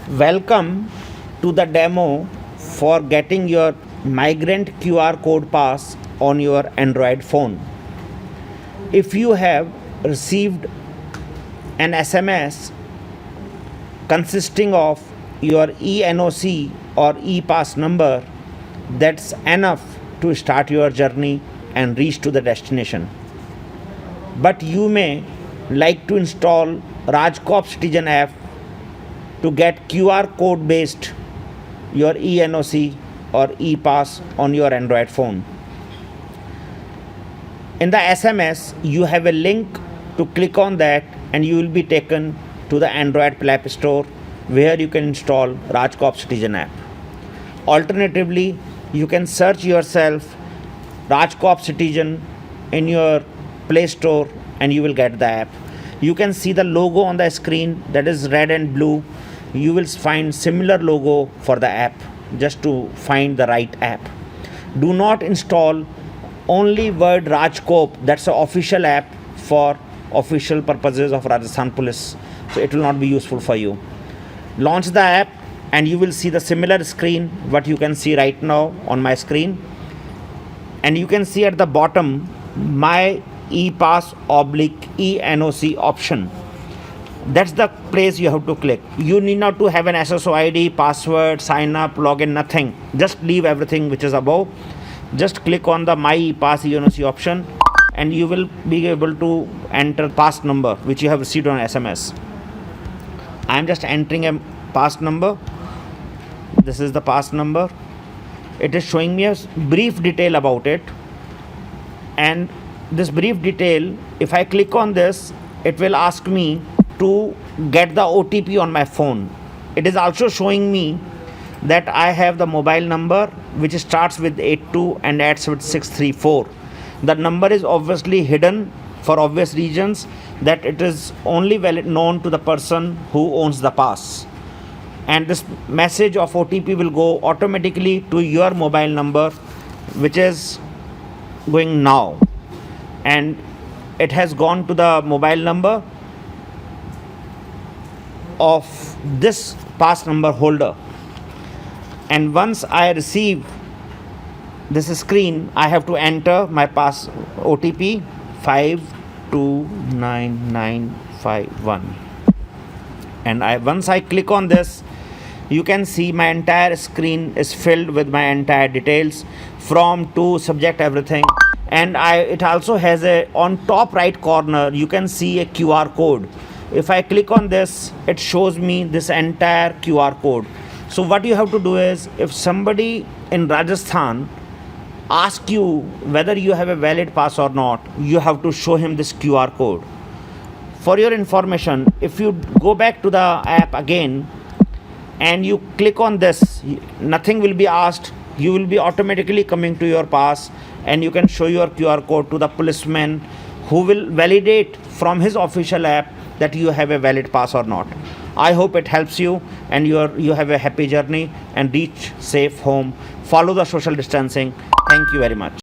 Welcome to the demo for getting your migrant QR code pass on your Android phone. If you have received an SMS consisting of your eNOC or ePass number, that's enough to start your journey and reach to the destination. But you may like to install Rajcop Citizen app to get QR code based your eNOC or ePass on your Android phone. In the SMS, you have a link to click on that and you will be taken to the Android Play Store where you can install Rajcop Citizen app. Alternatively, you can search yourself Rajcop Citizen in your Play Store and you will get the app. You can see the logo on the screen, that is red and blue. You will find similar logo for the app just to find the right app. Do not install only word Rajcop, that's the official app for official purposes of Rajasthan Police, so it will not be useful for you. Launch the app and you will see the similar screen what you can see right now on my screen, and you can see at the bottom my ePass / eNOC option. That's the place you have to click. You need not to have an SSO ID, password, sign up, login, nothing. Just leave everything which is above. Just click on the My ePass eNOC option and you will be able to enter pass number which you have received on SMS. I am just entering a pass number. This is the pass number. It is showing me a brief detail about it, and this brief detail, if I click on this, it will ask me to get the OTP on my phone. It is also showing me that I have the mobile number which starts with 82 and ends with 634. The number is obviously hidden for obvious reasons, that it is only valid known to the person who owns the pass. And this message of OTP will go automatically to your mobile number, which is going now. And it has gone to the mobile number of this pass number holder. And once I receive this screen, I have to enter my pass OTP 529951. And once I click on this, you can see my entire screen is filled with my entire details from to subject, everything. And it also has on top right corner you can see a QR code. If I click on this, it shows me this entire QR code. So what you have to do is, if somebody in Rajasthan asks you whether you have a valid pass or not, you have to show him this QR code. For your information, if you go back to the app again and you click on this, nothing will be asked. You will be automatically coming to your pass and you can show your QR code to the policeman who will validate from his official app that you have a valid pass or not. I hope it helps you and you have a happy journey and reach safe home. Follow the social distancing. Thank you very much.